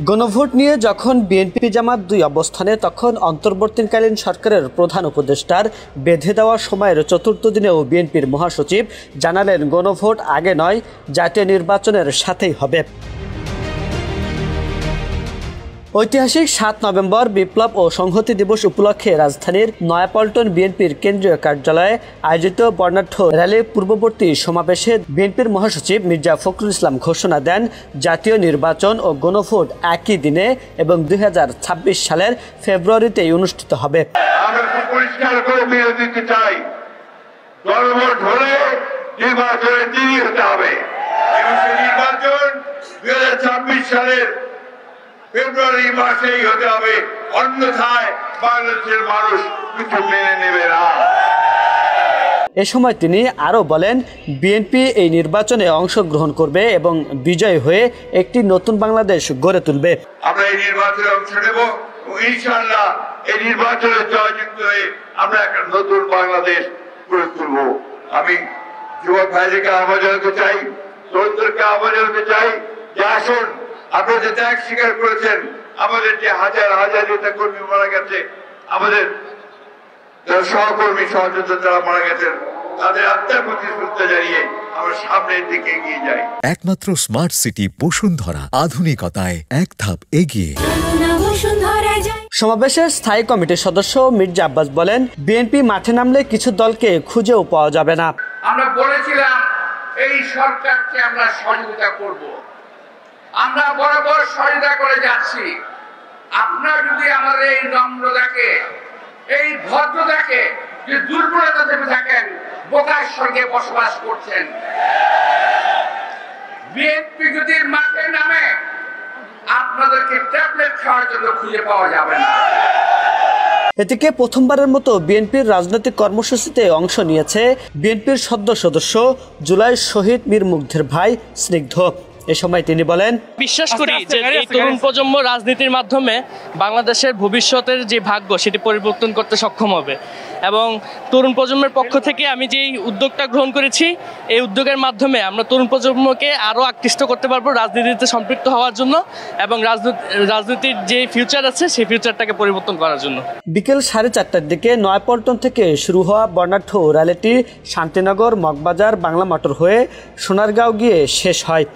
গণভোট নিয়ে যখন বিএনপি জামাত দুই অবস্থানে, তখন অন্তর্বর্তীকালীন সরকারের প্রধান উপদেষ্টার বেঁধে দেওয়া সময়ের চতুর্থ দিনেও বিএনপির মহাসচিব জানালেন, গণভোট আগে নয়, জাতীয় নির্বাচনের সাথেই হবে। ঐতিহাসিক ৭ নভেম্বর বিপ্লব ও সংহতি দিবস উপলক্ষে রাজধানীর নয়াপল্টন বিএনপির কেন্দ্রীয় কার্যালয়ে আয়োজিত বর্ণাঢ্য র্যালি পূর্ববর্তী সমাবেশে বিএনপির মহাসচিব মির্জা ফখরুল ইসলাম ঘোষণা দেন, জাতীয় নির্বাচন ও গণভোট একই দিনে এবং ২০২৬ সালের ফেব্রুয়ারিতেই অনুষ্ঠিত হবে। আমরা পরিষ্কার করে মেনে দিতে চাই, গণভোট হলে নির্বাচনের দিনই হতে হবে এবং সেই নির্বাচন ২০২৬ সালের ফেব্রুয়ারি মাসেই হতে হবে, অন্যথায় বাংলাদেশের মানুষ কিছু মেনে নেবে না। এ সময় তিনি আরও বলেন, বিএনপি এই নির্বাচনে অংশগ্রহণ করবে এবং বিজয় হয়ে একটি নতুন বাংলাদেশ গড়ে তুলবে। আমরা এই নির্বাচনে অংশ নেব এবং ইনশাআল্লাহ এই নির্বাচনে জয়যুক্ত হয়ে আমরা একটা নতুন বাংলাদেশ গড়ে তুলব। আমি যুবক ভাইদেরকে আহ্বান জানাতে চাই, তরুণদেরকে আহ্বান জানাতে চাই যে আসুন, আপনারা যে ত্যাগ স্বীকার করেছেন, আমাদের যে হাজার হাজার নেতা কর্মী মারা গেছে, আমাদের সহকর্মী সহযোদ্ধা যারা মারা গেছেন, তাদের আত্মার প্রতি শ্রদ্ধা জানিয়ে আমরা সামনের দিকে এগিয়ে যাই। একমাত্র স্মার্ট সিটি বসুন্ধরা, আধুনিকতায় এক ধাপ এগিয়ে। সমাবেশের স্থায়ী কমিটির সদস্য মির্জা আব্বাস বলেন, বিএনপি মাঠে নামলে কিছু দলকে খুঁজেও পাওয়া যাবে না। আমরা বলেছিলাম এই সরকারকে আমরা সহযোগিতা করব, আমরা বরাবর সহযোগিতা করে যাচ্ছি। আপনারা যদি আমাদের এই নম্রতাকে, এই ভদ্রতাকে যে দুর্বলতা থেকে থাকেন, বোকার সঙ্গে বসবাস করছেন, বিএনপি যদি মাঠে নামে আপনাদেরকে ট্যাবলেট খাওয়ার জন্য খুঁজে পাওয়া যাবে না। এদিকে প্রথমবারের মতো বিএনপির রাজনৈতিক কর্মসূচিতে অংশ নিয়েছে বিএনপির সদস্য জুলাই শহীদ মীর মুগ্ধের ভাই স্নিগ্ধ। এ সময় তিনি বলেন, বিশ্বাস করি যে এই তরুণ প্রজন্ম রাজনীতির মাধ্যমে বাংলাদেশের ভবিষ্যতের যে ভাগ্য সেটি পরিবর্তন করতে সক্ষম হবে এবং তরুণ প্রজন্মের পক্ষ থেকে আমি যে উদ্যোগটা গ্রহণ করেছি, এই উদ্যোগের মাধ্যমে আমরা তরুণ প্রজন্মকে আরও আকৃষ্ট করতে পারবো রাজনীতিতে সম্পৃক্ত হওয়ার জন্য এবং রাজনীতির যে ফিউচার আছে সেই ফিউচারটাকে পরিবর্তন করার জন্য। বিকেল 4:30টার দিকে নয়াপল্টন থেকে শুরু হওয়া বর্ণাঢ্য র্যালিটি শান্তিনগর, মগবাজার, বাংলা মোটর হয়ে সোনারগাঁও গিয়ে শেষ হয়।